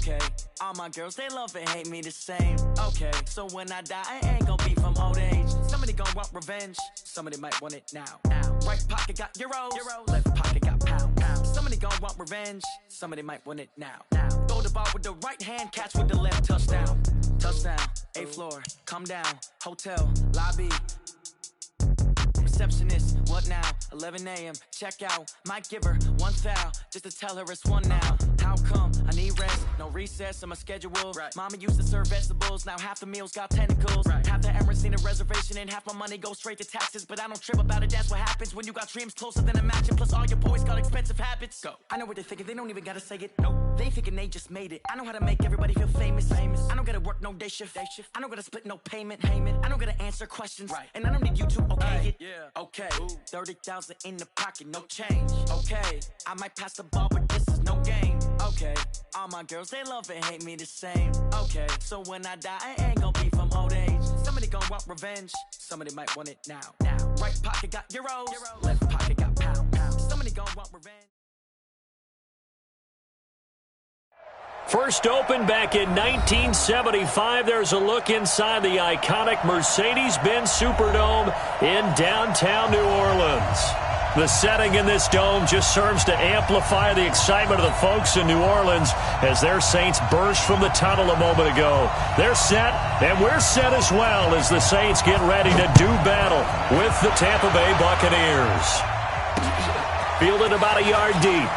Okay, all my girls, they love and hate me the same. Okay, so when I die, it ain't gonna be from old age. Somebody gon' want revenge, somebody might want it now. Right pocket got euros, left pocket got pounds. Somebody gon' want revenge, somebody might want it now. Throw the ball with the right hand, catch with the left, touchdown. Touchdown, 8th floor, come down, hotel, lobby. Receptionist, what now? 11 a.m. check out. Might give her one foul just to tell her it's one now. How come? I need rest, no recess on my schedule. Right. Mama used to serve vegetables, now half the meals got tentacles. Right. Half the Emirates need a reservation and half my money goes straight to taxes. But I don't trip about it, that's what happens when you got dreams closer than a matching. Plus all your boys got expensive habits. Go. I know what they're thinking, they don't even gotta say it. Nope. They thinking they just made it. I know how to make everybody feel famous. I don't gotta work no day shift. I don't gotta split no payment. I don't gotta answer questions. Right. And I don't need you to okay it. Yeah. Okay, 30,000 in the pocket, no change. Okay, I might pass the ball, but this is no game. Okay, all my girls, they love and hate me the same. Okay, so when I die, it ain't gonna be from old age. Somebody gon' want revenge, somebody might want it now. Right pocket got euros, left pocket got pounds. Somebody gon' want revenge. First opened back in 1975. There's a look inside the iconic Mercedes-Benz Superdome in downtown New Orleans. The setting in this dome just serves to amplify the excitement of the folks in New Orleans as their Saints burst from the tunnel a moment ago. They're set, and we're set as well as the Saints get ready to do battle with the Tampa Bay Buccaneers. Fielded about a yard deep.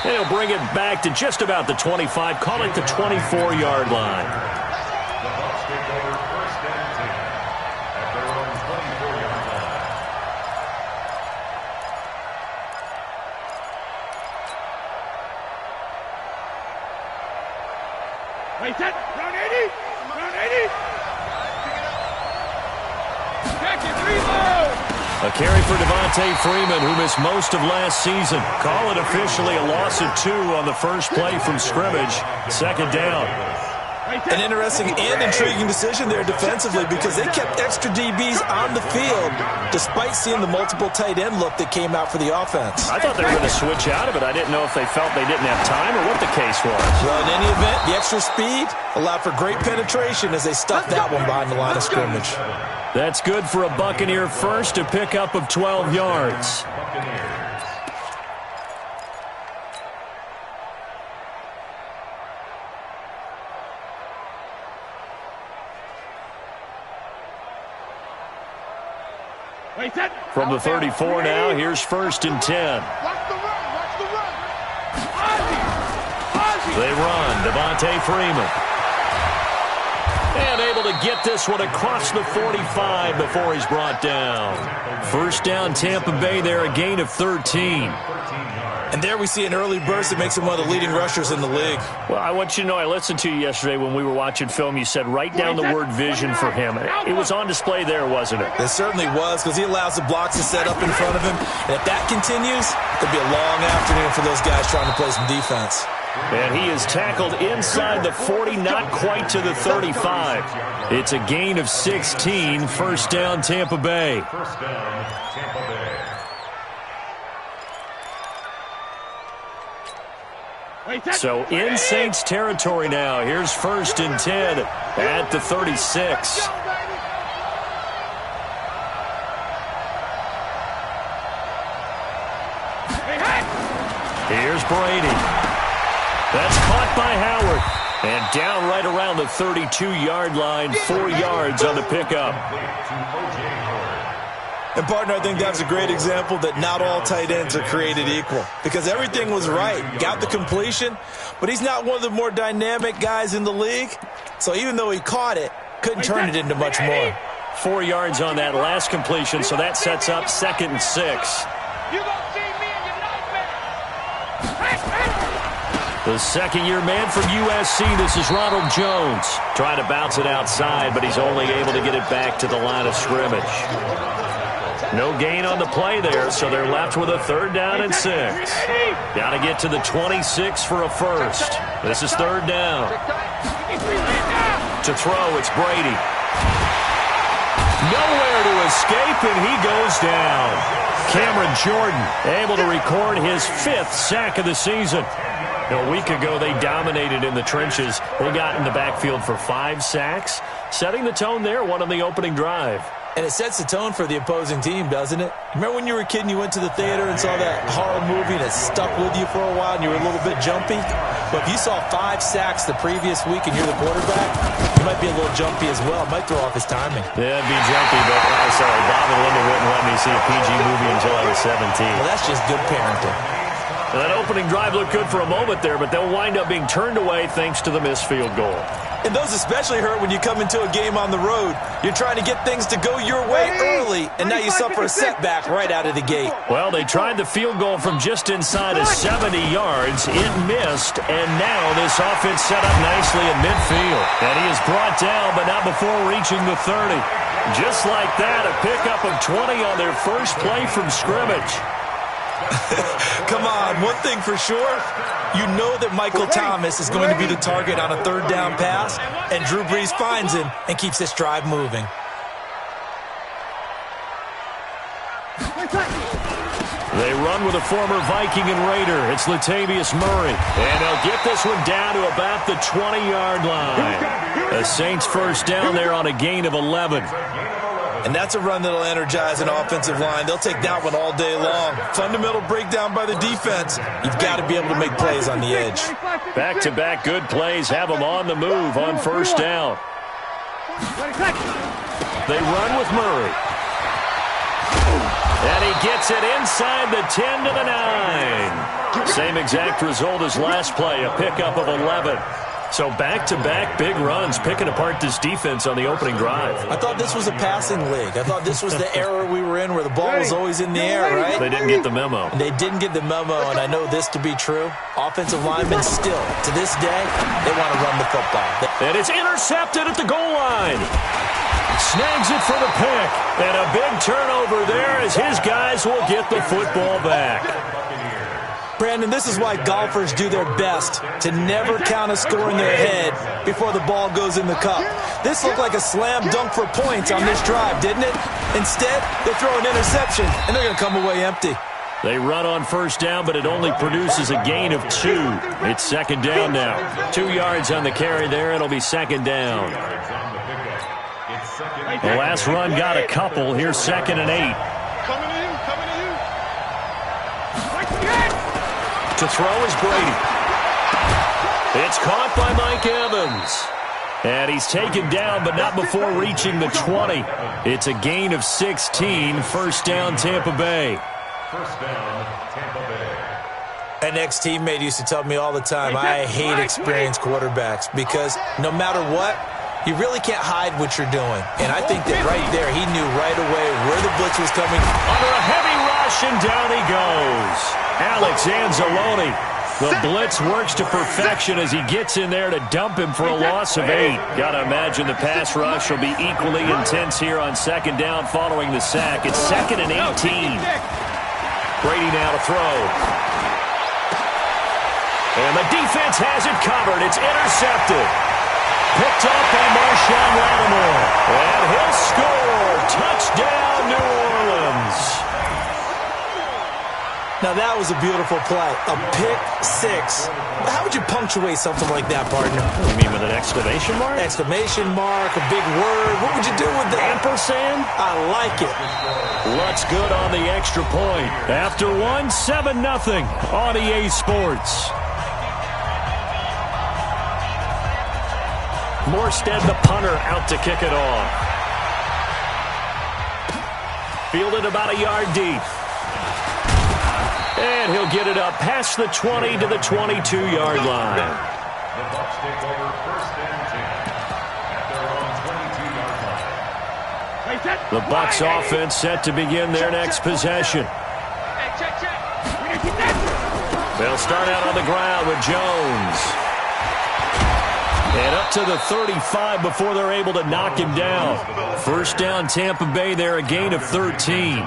They'll bring it back to just about the 25, call it the 24-yard line. The Bucs take over 1st and 10 at their own 24-yard line. Wait, set, round 80, round 80. Check it, reload. A carry for Devontae Freeman, who missed most of last season. Call it officially a loss of 2 on the first play from scrimmage. 2nd down. An interesting and intriguing decision there defensively because they kept extra DBs on the field despite seeing the multiple tight end look that came out for the offense. I thought they were going to switch out of it. I didn't know if they felt they didn't have time or what the case was. Well, in any event, the extra speed allowed for great penetration as they stuffed that one behind the line of scrimmage. That's good for a Buccaneer first, a pickup of 12 yards. From the 34 now, here's 1st and 10. Watch the run, watch the run. They run, Devontae Freeman. And able to get this one across the 45 before he's brought down. 1st down, Tampa Bay there, a gain of 13. And there we see an early burst that makes him one of the leading rushers in the league. Well, I want you to know, I listened to you yesterday when we were watching film. You said write down the word vision for him. It was on display there, wasn't it? It certainly was, because he allows the blocks to set up in front of him. And if that continues, it'll be a long afternoon for those guys trying to play some defense. And he is tackled inside the 40, not quite to the 35. It's a gain of 16, 1st down, Tampa Bay. 1st down, Tampa Bay. So in Saints territory now. Here's 1st and 10 at the 36. Here's Brady. That's caught by Howard. And down right around the 32-yard line, 4 yards on the pickup. And, partner, I think that was a great example that not all tight ends are created equal. Because everything was right. Got the completion, but he's not one of the more dynamic guys in the league. So even though he caught it, couldn't turn it into much more. 4 yards on that last completion, so that sets up 2nd and 6. The second-year man from USC, this is Ronald Jones. Trying to bounce it outside, but he's only able to get it back to the line of scrimmage. No gain on the play there, so they're left with a 3rd down and 6. Got to get to the 26 for a first. This is 3rd down. To throw, it's Brady. Nowhere to escape, and he goes down. Cameron Jordan able to record his 5th sack of the season. A week ago, they dominated in the trenches. They got in the backfield for 5 sacks, setting the tone there, one on the opening drive. And it sets the tone for the opposing team, doesn't it? Remember when you were a kid and you went to the theater and saw that horror movie and it stuck with you for a while and you were a little bit jumpy? But if you saw 5 sacks the previous week and you're the quarterback, you might be a little jumpy as well. It might throw off his timing. Yeah, it'd be jumpy, but sorry, Bob and Linda wouldn't let me see a PG movie until I was 17. Well, that's just good parenting. Now, that opening drive looked good for a moment there, but they'll wind up being turned away thanks to the missed field goal. And those especially hurt when you come into a game on the road. You're trying to get things to go your way early, and now you suffer a setback right out of the gate. Well, they tried the field goal from just inside of 70 yards. It missed, and now this offense set up nicely in midfield. And he is brought down, but not before reaching the 30. Just like that, a pickup of 20 on their first play from scrimmage. Come on, one thing for sure, you know that Michael Thomas is going to be the target on a third down pass, and Drew Brees finds him and keeps this drive moving. They run with a former Viking and Raider. It's Latavius Murray. And they'll get this one down to about the 20-yard line. The Saints first down there on a gain of 11. And that's a run that'll energize an offensive line. They'll take that one all day long. Fundamental breakdown by the defense. You've got to be able to make plays on the edge. Back-to-back good plays have them on the move on first down. They run with Murray. And he gets it inside the 10 to the 9. Same exact result as last play, a pickup of 11. So back-to-back big runs, picking apart this defense on the opening drive. I thought this was a passing league. I thought this was the era we were in where the ball was always in the air, right? They didn't get the memo. They didn't get the memo, and I know this to be true. Offensive linemen still, to this day, they want to run the football. And it's intercepted at the goal line. Snags it for the pick. And a big turnover there as his guys will get the football back. Brandon, this is why golfers do their best to never count a score in their head before the ball goes in the cup. This looked like a slam dunk for points on this drive, didn't it? Instead, they throw an interception, and they're going to come away empty. They run on first down, but it only produces a gain of 2. It's second down now. 2 yards on the carry there. It'll be second down. The last run got a couple. Here's second and 8. To throw is Brady. It's caught by Mike Evans. And he's taken down, but not before reaching the 20. It's a gain of 16. First down, Tampa Bay. First down, Tampa Bay. An ex-teammate used to tell me all the time, I hate experienced quarterbacks because no matter what, you really can't hide what you're doing. And I think that right there, he knew right away where the blitz was coming. Under a heavy rush, and down he goes. Alex Anzalone. The blitz works to perfection as he gets in there to dump him for a loss of 8. Got to imagine the pass rush will be equally intense here on second down following the sack. It's second and 18. Brady now to throw. And the defense has it covered. It's intercepted. Picked up by Marshawn Lattimore. And he'll score. Touchdown, New Orleans. Now, that was a beautiful play. A pick 6. How would you punctuate something like that, partner? You mean with an exclamation mark? Exclamation mark, a big word. What would you do with that? Ampersand? I like it. Looks good on the extra point. After one, 7-0 on EA Sports. Morstead, the punter, out to kick it off. Fielded about a yard deep. And he'll get it up past the 20 to the 22-yard line. The Bucs take over first and 10 at their own 22-yard line. The Bucs offense set to begin their next possession. They'll start out on the ground with Jones. And up to the 35 before they're able to knock him down. First down, Tampa Bay there, a gain of 13.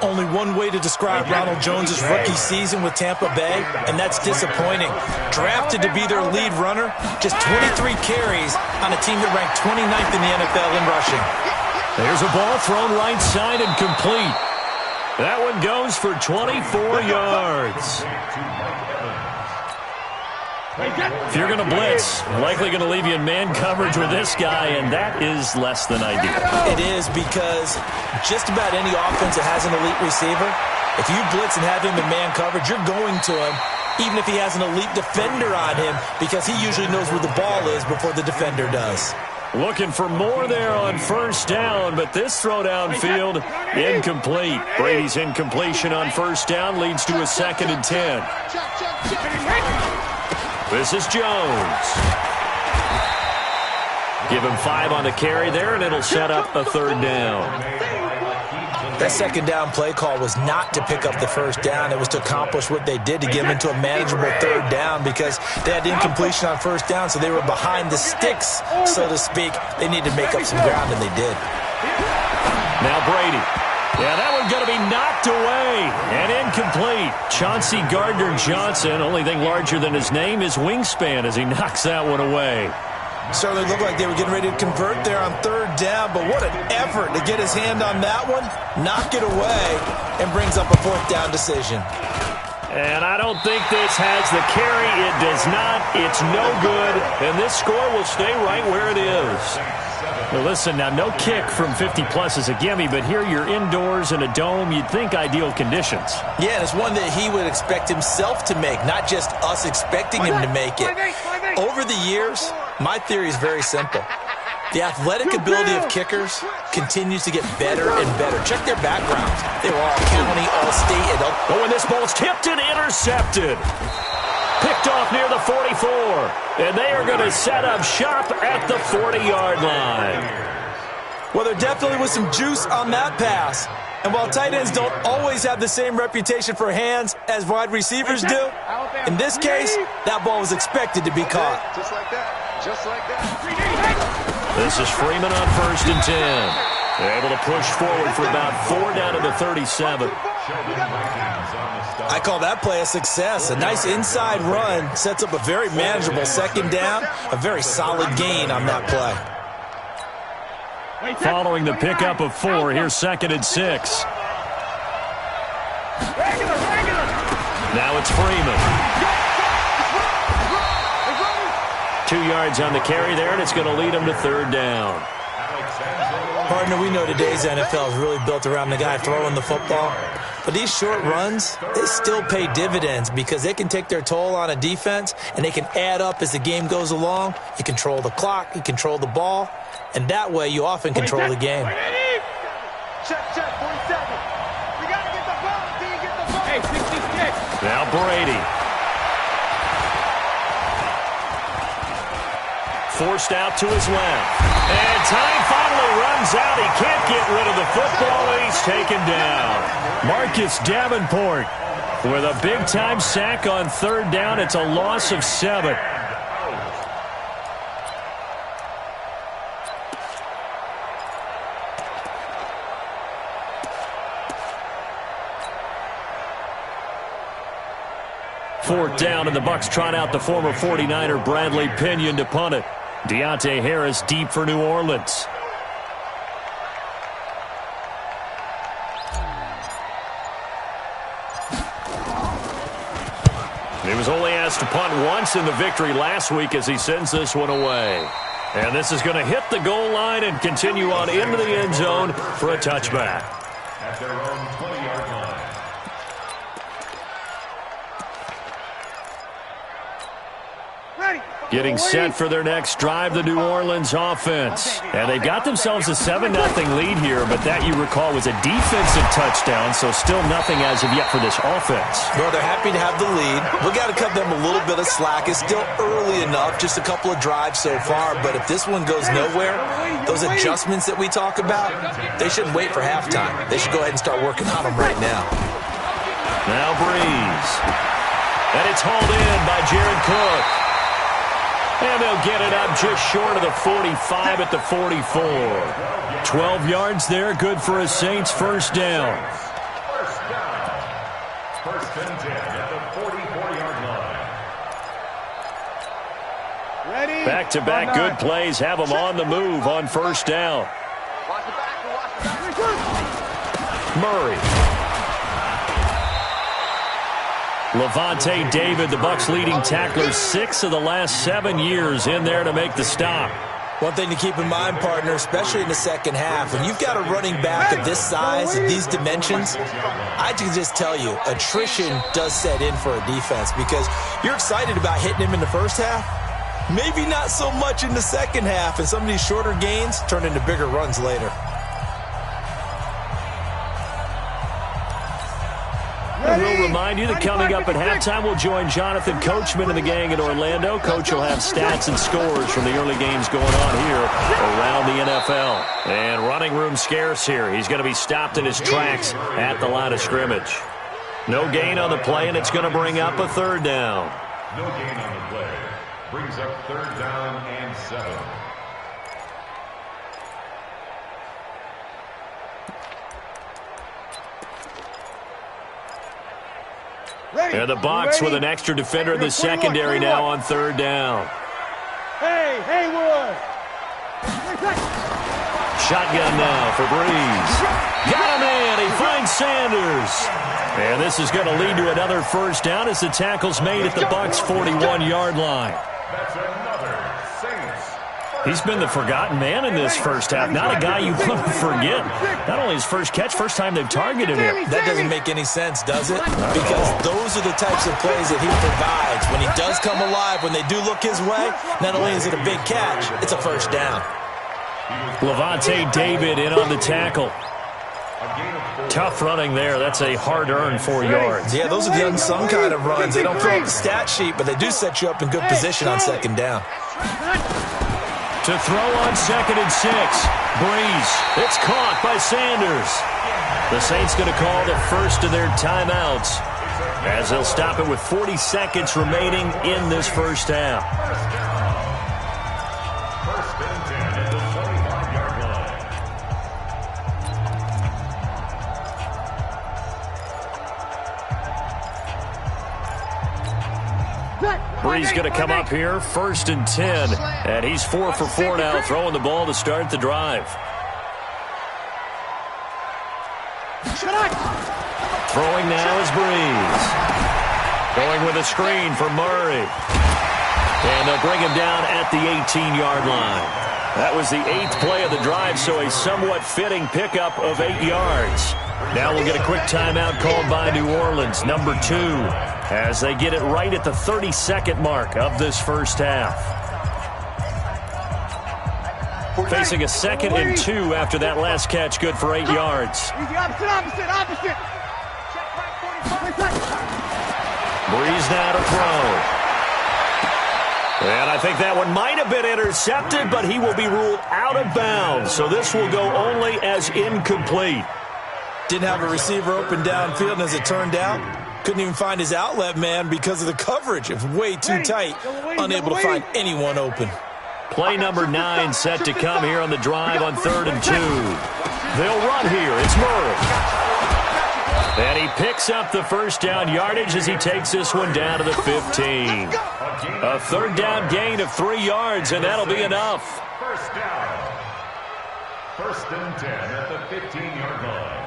Only one way to describe Ronald Jones' rookie season with Tampa Bay, and that's disappointing. Drafted to be their lead runner, just 23 carries on a team that ranked 29th in the NFL in rushing. There's a ball thrown right side and complete. That one goes for 24 yards. If you're going to blitz, likely going to leave you in man coverage with this guy, and that is less than ideal. It is, because just about any offense that has an elite receiver, if you blitz and have him in man coverage, you're going to him, even if he has an elite defender on him, because he usually knows where the ball is before the defender does. Looking for more there on first down, but this throw downfield, incomplete. Brady's incompletion on first down leads to a 2nd and 10. This is Jones. Give him 5 on the carry there, and it'll set up a 3rd down. That 2nd down play call was not to pick up the first down. It was to accomplish what they did, to get them into a manageable 3rd down, because they had incompletion on first down, so they were behind the sticks, so to speak. They needed to make up some ground, and they did. Now Brady. Yeah, that one's going to be knocked away and incomplete. Chauncey Gardner-Johnson, only thing larger than his name is wingspan as he knocks that one away. Certainly looked like they were getting ready to convert there on 3rd down, but what an effort to get his hand on that one, knock it away, and brings up a 4th down decision. And I don't think this has the carry. It does not. It's no good, and this score will stay right where it is. Well, listen, now no kick from 50-plus is a gimme, but here you're indoors in a dome. You'd think ideal conditions. Yeah, and it's one that he would expect himself to make, not just us expecting him to make it. Over the years, my theory is very simple. The athletic ability of kickers continues to get better and better. Check their backgrounds. They were all county, all state, and oh, and this ball's tipped and intercepted. Picked off near the 44. And they are going to set up shop at the 40-yard line. Well, there definitely was some juice on that pass. And while tight ends don't always have the same reputation for hands as wide receivers do, in this case, that ball was expected to be caught. Just like that. Just like that. This is Freeman on 1st and 10. They're able to push forward for about 4 down to the 37. I call that play a success. A nice inside run sets up a very manageable 2nd down, a very solid gain on that play. Following the pickup of 4, here's 2nd and 6. Now it's Freeman. 2 yards on the carry there, and it's going to lead him to 3rd down. Partner, we know today's NFL is really built around the guy throwing the football. But these short runs, they still pay dividends because they can take their toll on a defense, and they can add up as the game goes along. You control the clock, you control the ball, and that way you often control the game. Check, 47. We got to get the ball until you get the ball. Hey, 66. Now Brady. Forced out to his left. And time finally runs out. He can't get rid of the football, and he's taken down. Marcus Davenport with a big-time sack on 3rd down. It's a loss of 7. Fourth down, and the Bucs trot out the former 49er Bradley Pinion to punt it. Deontay Harris deep for New Orleans. He was only asked to punt once in the victory last week as he sends this one away. And this is going to hit the goal line and continue on into the end zone for a touchback. At their own 20-yard line. Getting set for their next drive, the New Orleans offense. And they've got themselves a 7-0 lead here, but that, you recall, was a defensive touchdown, so still nothing as of yet for this offense. Well, they're happy to have the lead. We got to cut them a little bit of slack. It's still early enough, just a couple of drives so far, but if this one goes nowhere, those adjustments that we talk about, they shouldn't wait for halftime. They should go ahead and start working on them right now. Now Breeze. And it's hauled in by Jared Cook. And they'll get it up just short of the 45 at the 44. 12 yards there, good for a Saints first down. First and 10 at the 44-yard line. Ready? Back-to-back good plays have them on the move on first down. Watch the back. Murray. Levante David, the Bucs' leading tackler, 6 of the last 7 years in there to make the stop. One thing to keep in mind, partner, especially in the second half, when you've got a running back of this size and these dimensions, I can just tell you, attrition does set in for a defense because you're excited about hitting him in the first half. Maybe not so much in the second half, and some of these shorter gains turn into bigger runs later. We'll remind you that coming up at halftime, we'll join Jonathan Coachman and the gang in Orlando. Coach will have stats and scores from the early games going on here around the NFL. And running room scarce here. He's going to be stopped in his tracks at the line of scrimmage. No gain on the play, and it's going to bring up a third down. No gain on the play. Brings up third down and 7. And the Bucs with an extra defender in the secondary now on third down. Hey, Haywood! Shotgun now for Breeze. Got a man. He finds Sanders. And this is going to lead to another first down as the tackle's made at the Bucs' 41-yard line. That's another Saints. He's been the forgotten man in this first half. Not a guy you want to forget. Not only his first catch, first time they've targeted him. That doesn't make any sense, does it? Because those are the types of plays that he provides. When he does come alive, when they do look his way, not only is it a big catch, it's a first down. Levante David in on the tackle. Tough running there. That's a hard-earned 4 yards. Yeah, those are the unsung kind of runs. They don't fill up the stat sheet, but they do set you up in good position on second down. To throw on 2nd and 6. Breeze. It's caught by Sanders. The Saints going to call the first of their timeouts as they'll stop it with 40 seconds remaining in this first half. First and 10 at the 25-yard line. Breeze going to come up here, 1st and 10. And he's 4 for 4 now, throwing the ball to start the drive. Throwing now is Breeze. Going with a screen for Murray. And they'll bring him down at the 18-yard line. That was the 8th play of the drive, so a somewhat fitting pickup of 8 yards. Now we'll get a quick timeout called by New Orleans, number 2, as they get it right at the 32nd mark of this first half. Facing a 2nd and 2 after that last catch, good for 8 yards. Opposite. Breeze now to throw. And I think that one might have been intercepted, but he will be ruled out of bounds. So this will go only as incomplete. Didn't have a receiver open downfield, and as it turned out, couldn't even find his outlet man because of the coverage. It was way too tight, unable to find anyone open. Play number 9 set to come here on the drive on 3rd and 2. They'll run here. It's Murray. And he picks up the first down yardage as he takes this one down to the 15. A 3rd down gain of 3 yards, and that'll be enough. First down. 1st and 10 at the 15-yard line.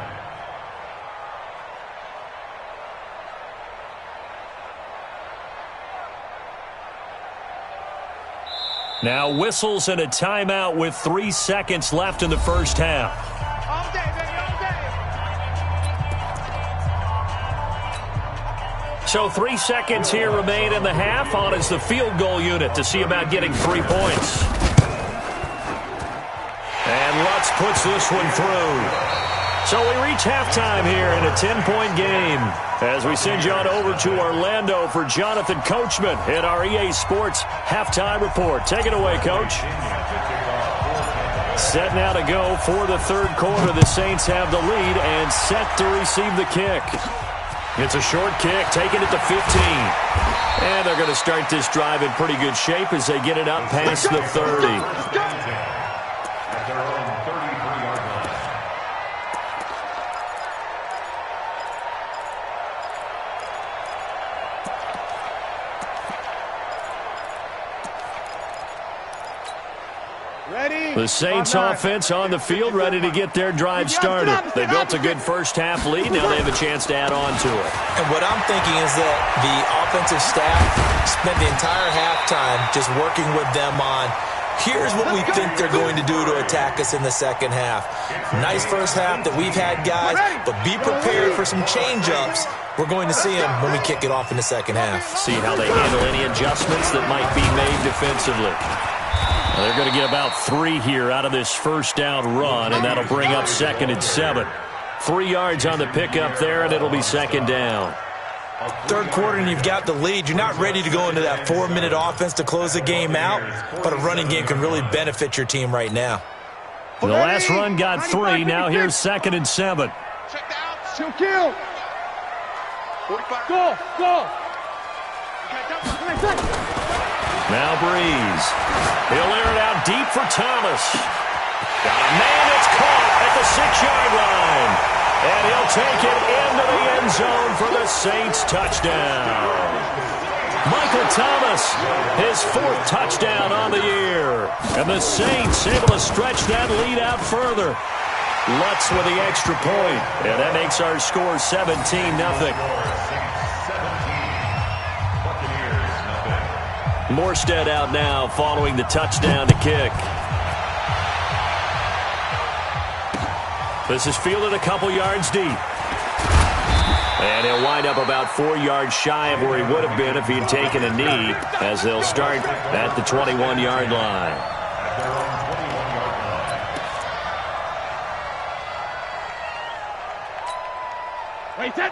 Now whistles and a timeout with 3 seconds left in the first half. All day, baby, all day. So 3 seconds here remain in the half. On is the field goal unit to see about getting 3 points. And Lutz puts this one through. So we reach halftime here in a 10-point game as we send you on over to Orlando for Jonathan Coachman in our EA Sports Halftime Report. Take it away, Coach. Set now to go for the 3rd quarter. The Saints have the lead and set to receive the kick. It's a short kick, taken at the 15. And they're going to start this drive in pretty good shape as they get it up past the 30. The Saints offense on the field, ready to get their drive started. They built a good first-half lead. Now they have a chance to add on to it. And what I'm thinking is that the offensive staff spent the entire halftime just working with them on, here's what we think they're going to do to attack us in the second half. Nice first half that we've had, guys, but be prepared for some change-ups. We're going to see them when we kick it off in the second half. See how they handle any adjustments that might be made defensively. They're going to get about 3 here out of this first down run, and that'll bring up 2nd and 7. 3 yards on the pickup there, and it'll be 2nd down. Third quarter and you've got the lead. You're not ready to go into that 4-minute offense to close the game out, but a running game can really benefit your team right now. The last run got 3. Now here's 2nd and 7. Check down. Still kill. Go. Now Breeze. He'll air it out deep for Thomas. Got a man that's caught at the 6-yard line. And he'll take it into the end zone for the Saints touchdown. Michael Thomas, his 4th touchdown on the year. And the Saints able to stretch that lead out further. Lutz with the extra point. And that makes our score 17-0. Morstead out now following the touchdown to kick. This is fielded a couple yards deep. And he'll wind up about 4 yards shy of where he would have been if he had taken a knee, as they'll start at the 21-yard line.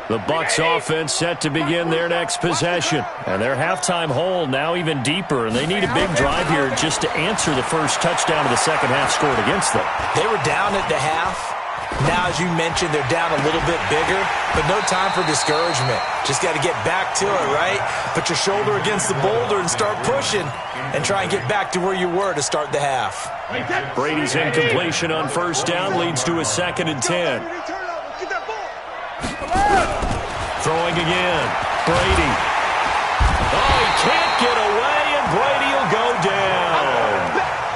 The Bucs offense set to begin their next possession. And their halftime hole now even deeper, and they need a big drive here just to answer the first touchdown of the second half scored against them. They were down at the half. Now, as you mentioned, they're down a little bit bigger, but no time for discouragement. Just got to get back to it, right? Put your shoulder against the boulder and start pushing and try and get back to where you were to start the half. Brady's incompletion on first down leads to a 2nd and 10. Throwing again. Brady. Oh, he can't get away, and Brady will go down.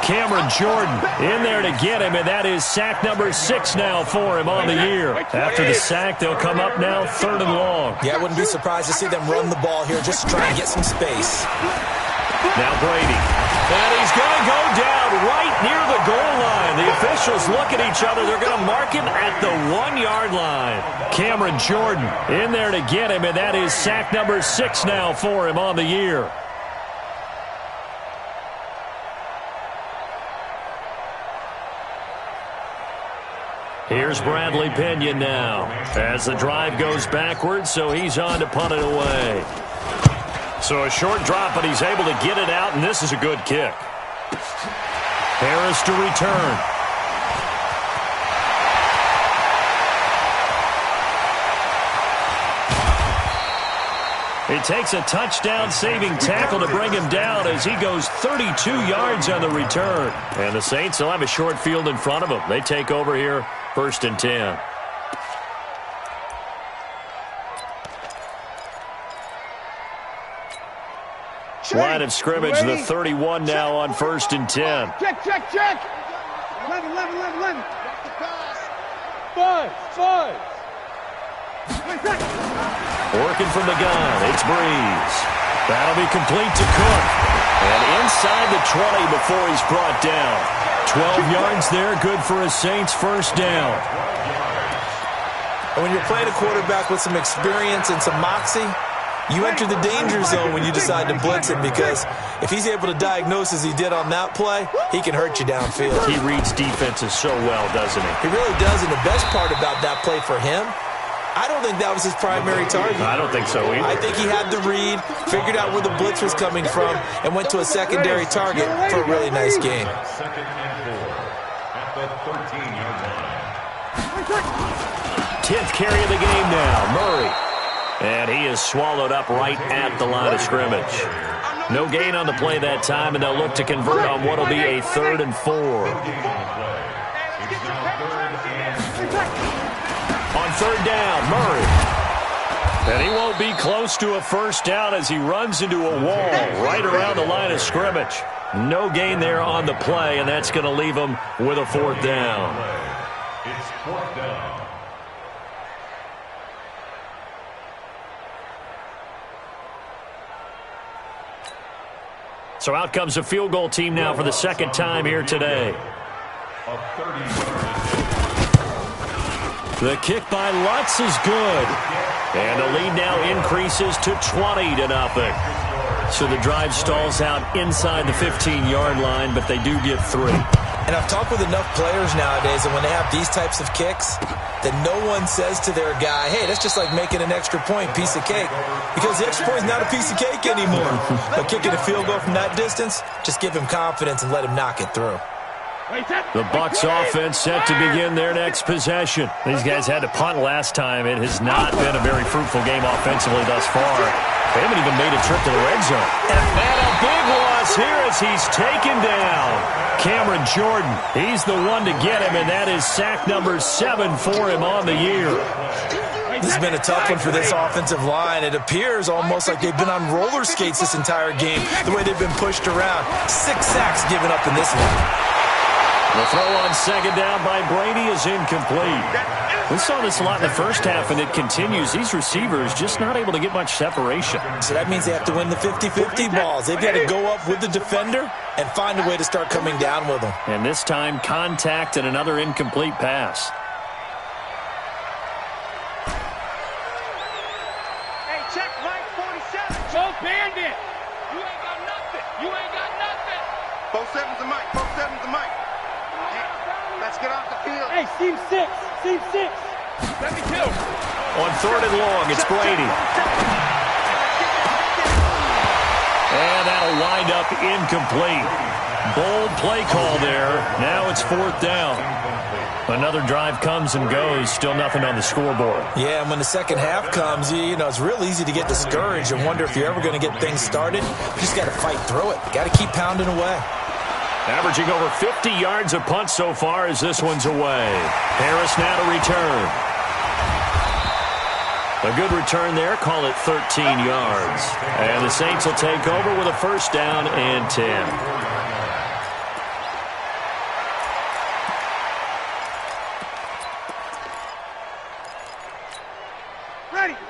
Cameron Jordan in there to get him, and that is sack number 6 now for him on the year. After the sack, they'll come up now 3rd and long. Yeah, I wouldn't be surprised to see them run the ball here just to try and get some space. Now Brady. And he's going to go down right near the goal line. The officials look at each other. They're going to mark him at the 1-yard line. Cameron Jordan in there to get him, and that is sack number 6 now for him on the year. Here's Bradley Pinion now as the drive goes backwards, so he's on to punt it away. So a short drop, but he's able to get it out, and this is a good kick. Harris to return. It takes a touchdown-saving tackle to bring him down as he goes 32 yards on the return. And the Saints will have a short field in front of them. They take over here, 1st and 10. Line of scrimmage, the 31 now on 1st and 10. Check. 11. 5. Working from the gun, it's Breeze. That'll be complete to Cook. And inside the 20 before he's brought down. 12 yards there, good for a Saints first down. And when you're playing a quarterback with some experience and some moxie, you enter the danger zone when you decide to blitz him, because if he's able to diagnose as he did on that play, he can hurt you downfield. He reads defenses so well, doesn't he? He really does, and the best part about that play for him, I don't think that was his primary target. I don't think so either. I think he had the read, figured out where the blitz was coming from, and went to a secondary target for a really nice game. Second and 4 at the 13-yard line. 10th carry of the game now, Murray. And he is swallowed up right at the line of scrimmage. No gain on the play that time, and they'll look to convert on what will be a 3rd and 4. On 3rd down, Murray. And he won't be close to a first down as he runs into a wall right around the line of scrimmage. No gain there on the play, and that's going to leave them with a fourth down. It's fourth down. So out comes a field goal team now for the second time here today. The kick by Lutz is good. And the lead now increases to 20-0. So the drive stalls out inside the 15-yard line, but they do get 3. And I've talked with enough players nowadays that when they have these types of kicks, that no one says to their guy, hey, that's just like making an extra point, piece of cake. Because the extra point is not a piece of cake anymore. But kicking a field goal from that distance, just give him confidence and let him knock it through. The Bucs offense set to begin their next possession. These guys had to punt last time. It has not been a very fruitful game offensively thus far. They haven't even made a trip to the red zone. And a big loss here as he's taken down. Cameron Jordan, he's the one to get him, and that is sack number 7 for him on the year. This has been a tough one for this offensive line. It appears almost like they've been on roller skates this entire game, the way they've been pushed around. 6 sacks given up in this one. The throw on second down by Brady is incomplete. We saw this a lot in the first half, and it continues. These receivers just not able to get much separation. So that means they have to win the 50-50 balls. They've got to go up with the defender and find a way to start coming down with them. And this time, contact and another incomplete pass. Hey, check Mike 47. Joe Bandit. You ain't got nothing. You ain't got nothing. 47's the mic. 47's the mic. Let's get off the field. Hey, seam 6. Seam 6. 72. On third and long, it's Brady. And that'll wind up incomplete. Bold play call there. Now it's fourth down. Another drive comes and goes. Still nothing on the scoreboard. Yeah, and when the second half comes, you know, it's real easy to get discouraged and wonder if you're ever going to get things started. You just got to fight through it. Got to keep pounding away. Averaging over 50 yards a punt so far as this one's away. Harris now to return. A good return there. Call it 13 yards. And the Saints will take over with a first down and 10.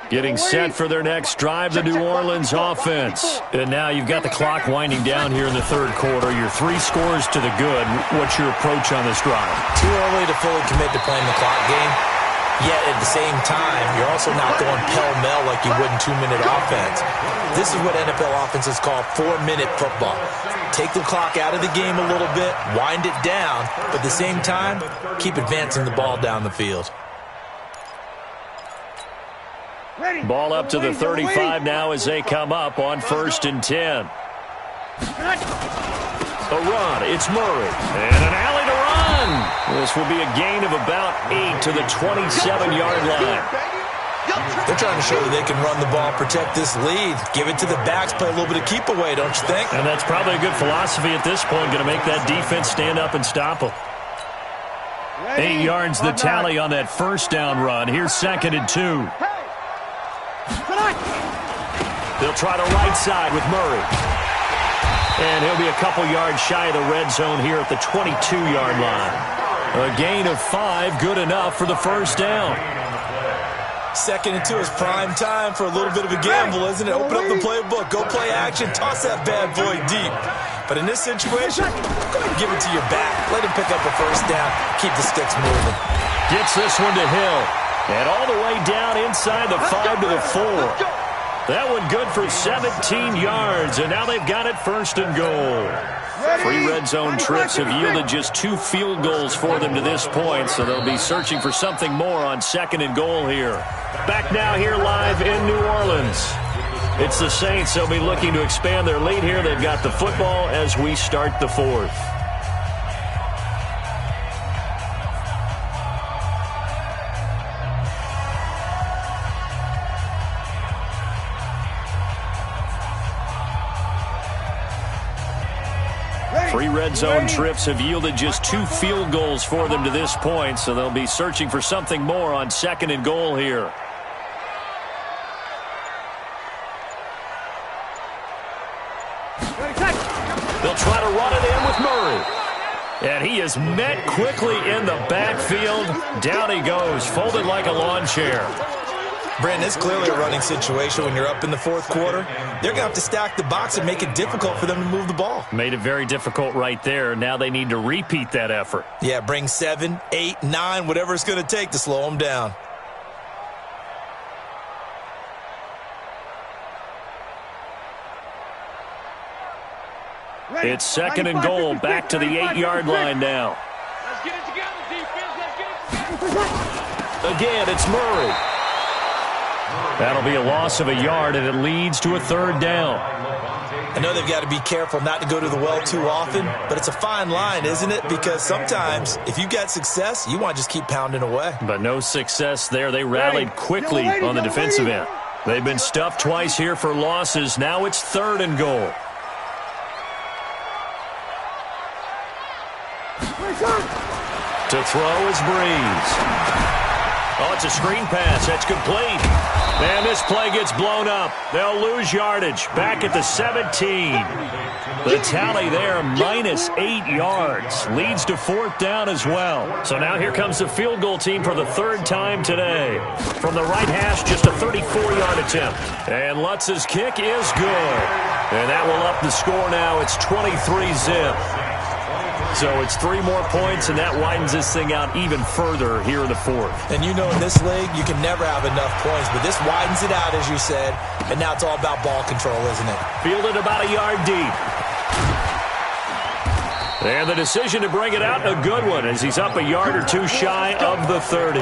Getting set for their next drive, the New Orleans offense. And now you've got the clock winding down here in the third quarter. You're 3 scores to the good. What's your approach on this drive? Too early to fully commit to playing the clock game. Yet at the same time, you're also not going pell-mell like you would in 2-minute offense. This is what NFL offenses call 4-minute football. Take the clock out of the game a little bit, wind it down, but at the same time, keep advancing the ball down the field. Ball up to the 35 now as they come up on 1st and 10. A run, it's Murray. And an alley to run. This will be a gain of about 8 to the 27-yard line. They're trying to show that they can run the ball, protect this lead. Give it to the backs, play a little bit of keep away, don't you think? And that's probably a good philosophy at this point, going to make that defense stand up and stop them. 8 yards the tally on that first down run. Here's 2nd and 2. They'll try the right side with Murray. And he'll be a couple yards shy of the red zone here at the 22-yard line. A gain of 5, good enough for the first down. 2nd and 2 is prime time for a little bit of a gamble, isn't it? Open up the playbook, go play action, toss that bad boy deep. But in this situation, go ahead and give it to your back. Let him pick up a first down, keep the sticks moving. Gets this one to Hill. And all the way down inside the 5 to the 4. That one good for 17 yards, and now they've got it 1st and goal. 3 red zone trips have yielded just 2 field goals for them to this point, so they'll be searching for something more on 2nd and goal here. Back now here live in New Orleans. It's the Saints. They'll be looking to expand their lead here. They've got the football as we start the 4th. Three red zone trips have yielded just 2 field goals for them to this point, so they'll be searching for something more on 2nd and goal here. They'll try to run it in with Murray. And he is met quickly in the backfield. Down he goes, folded like a lawn chair. Brandon, it's clearly a running situation when you're up in the fourth quarter. They're going to have to stack the box and make it difficult for them to move the ball. Made it very difficult right there. Now they need to repeat that effort. Yeah, bring 7, 8, 9, whatever it's going to take to slow them down. It's second and goal, back to the 8-yard line now. Let's get it together, defense. Let's get it together. Again, it's Murray. That'll be a loss of a yard, and it leads to a third down. I know they've got to be careful not to go to the well too often, but it's a fine line, isn't it? Because sometimes, if you've got success, you want to just keep pounding away. But no success there. They rallied quickly on the defensive end. They've been stuffed twice here for losses. Now it's third and goal. To throw is Breeze. Oh, it's a screen pass. That's complete. And this play gets blown up. They'll lose yardage. Back at the 17. The tally there, minus 8 yards. Leads to fourth down as well. So now here comes the field goal team for the third time today. From the right hash, just a 34-yard attempt. And Lutz's kick is good. And that will up the score now. It's 23-zip. So it's 3 more points, and that widens this thing out even further here in the fourth. And you know in this league, you can never have enough points, but this widens it out, as you said, and now it's all about ball control, isn't it? Fielded about a yard deep. And the decision to bring it out, a good one, as he's up a yard or two shy of the 30.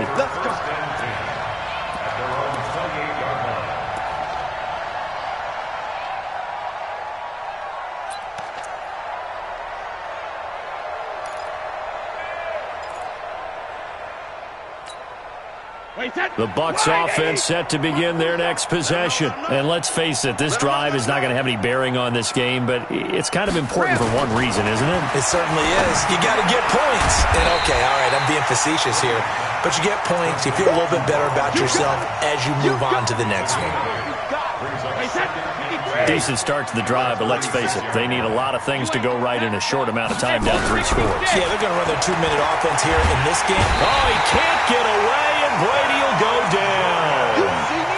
The Bucs offense set to begin their next possession. And let's face it, this drive is not going to have any bearing on this game, but it's kind of important for one reason, isn't it? It certainly is. You got to get points. And okay, all right, I'm being facetious here. But you get points, you feel a little bit better about yourself as you move on to the next one. Decent start to the drive, but let's face it, they need a lot of things to go right in a short amount of time, down 3 scores. Yeah, they're going to run their 2-minute offense here in this game. Oh, he can't get away, and Brady will go down.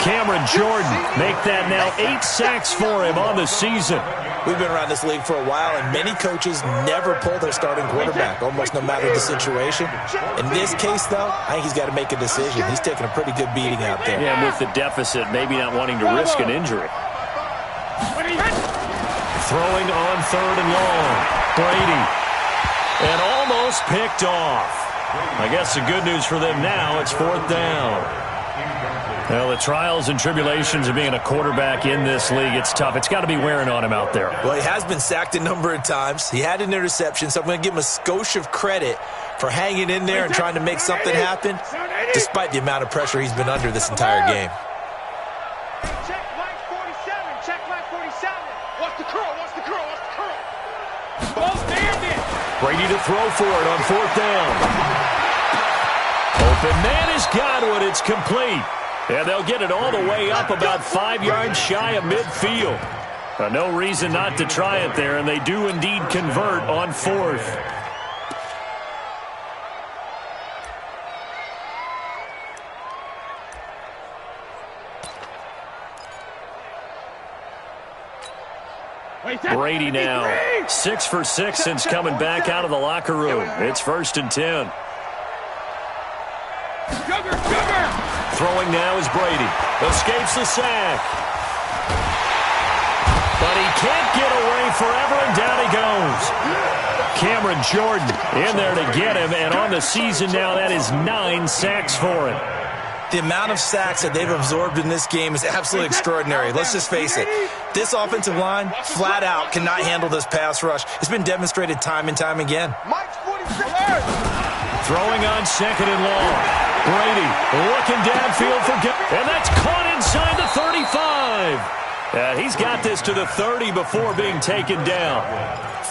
Cameron Jordan make that now 8 sacks for him on the season. We've been around this league for a while, and many coaches never pull their starting quarterback, almost no matter the situation. In this case, though, I think he's got to make a decision. He's taking a pretty good beating out there. Yeah, and with the deficit, maybe not wanting to risk an injury. Throwing on third and long. Brady. And almost picked off. I guess the good news for them now, it's fourth down. Well, the trials and tribulations of being a quarterback in this league, it's tough. It's got to be wearing on him out there. Well, he has been sacked a number of times. He had an interception, so I'm going to give him a skosh of credit for hanging in there and trying to make something happen, despite the amount of pressure he's been under this entire game. Check line 47. Check line 47. What's the curl? What's the curl? What's the curl? Both damned it. Brady to throw for it on fourth down. Open man has got one. It's complete. And they'll get it all the way up about 5 yards shy of midfield. No reason not to try it there, and they do indeed convert on fourth. Brady now 6 for 6 since coming back out of the locker room. It's 1st and 10. Throwing now is Brady. Escapes the sack. But he can't get away forever, and down he goes. Cameron Jordan in there to get him, and on the season now, that is 9 sacks for him. The amount of sacks that they've absorbed in this game is absolutely extraordinary. Let's just face it. This offensive line, flat out, cannot handle this pass rush. It's been demonstrated time and time again. Throwing on second and long. Brady looking downfield for and that's caught inside the 35. He's got this to the 30 before being taken down.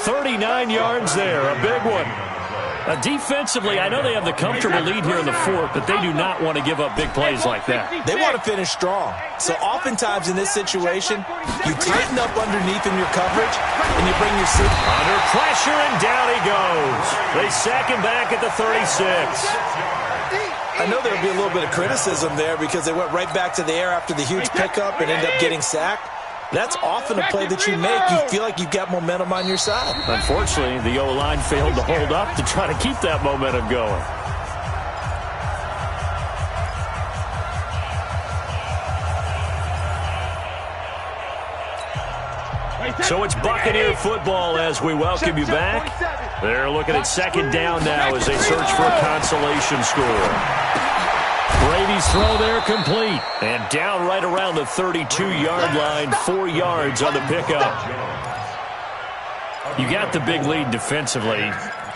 39 yards there, a big one. Defensively, I know they have the comfortable lead here in the fourth, but they do not want to give up big plays like that. They want to finish strong. So oftentimes in this situation, you tighten up underneath in your coverage, and you bring your suit. Under pressure, and down he goes. They sack him back at the 36. I know there'll be a little bit of criticism there because they went right back to the air after the huge pickup and ended up getting sacked. That's often a play that you make. You feel like you've got momentum on your side. Unfortunately, the O-line failed to hold up to try to keep that momentum going. So it's Buccaneer football as we welcome you back. They're looking at second down now as they search for a consolation score. Brady's throw there complete. And down right around the 32-yard line, 4 yards on the pickup. You got the big lead defensively.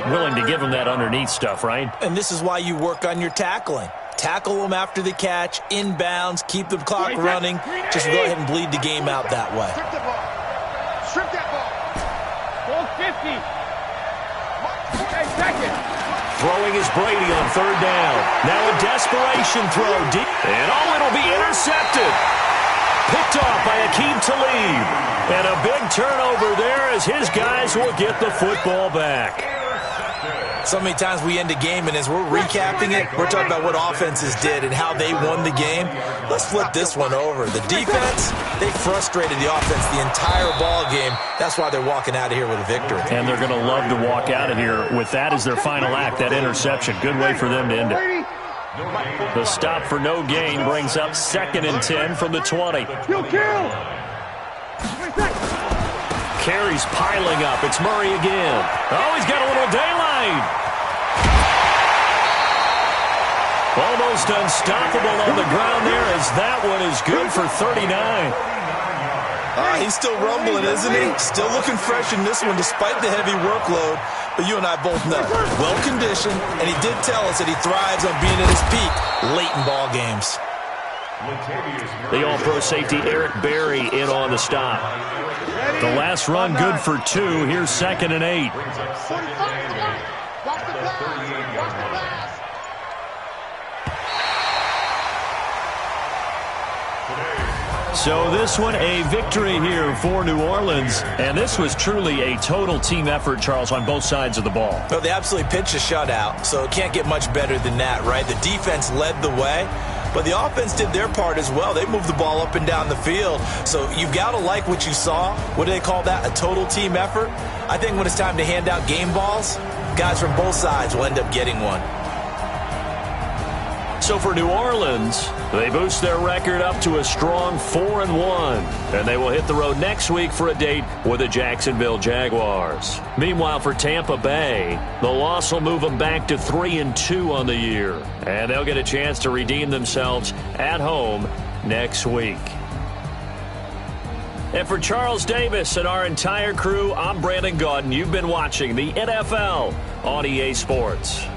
Willing to give them that underneath stuff, right? And this is why you work on your tackling. Tackle them after the catch, inbounds, keep the clock running. Just go ahead and bleed the game out that way. Strip that ball. Ball 50. Second. Throwing is Brady on third down. Now a desperation throw deep. And it'll be intercepted. Picked off by Akeem Talib. And a big turnover there as his guys will get the football back. So many times we end a game, and as we're recapping it, we're talking about what offenses did and how they won the game. Let's flip this one over. The defense, they frustrated the offense the entire ball game. That's why they're walking out of here with a victory. And they're going to love to walk out of here with that as their final act, that interception. Good way for them to end it. The stop for no gain brings up 2nd and 10 from the 20. Carries piling up. It's Murray again. Oh, he's got a little daylight. Almost unstoppable on the ground there as that one is good for 39. He's still rumbling, isn't he? Still looking fresh in this one despite the heavy workload. But you and I both know, well-conditioned, and he did tell us that he thrives on being at his peak late in ball games. The All-Pro safety Eric Berry in on the stop. The last run good for 2. Here's 2nd and 8. So this one a victory here for New Orleans. And this was truly a total team effort, Charles, on both sides of the ball. Well, they absolutely pitched a shutout, so it can't get much better than that, right? The defense led the way, but the offense did their part as well. They moved the ball up and down the field. So you've got to like what you saw. What do they call that? A total team effort? I think when it's time to hand out game balls, guys from both sides will end up getting one. So for New Orleans, they boost their record up to a strong 4-1. And they will hit the road next week for a date with the Jacksonville Jaguars. Meanwhile, for Tampa Bay, the loss will move them back to 3-2 on the year. And they'll get a chance to redeem themselves at home next week. And for Charles Davis and our entire crew, I'm Brandon Gaudin. You've been watching the NFL on EA Sports.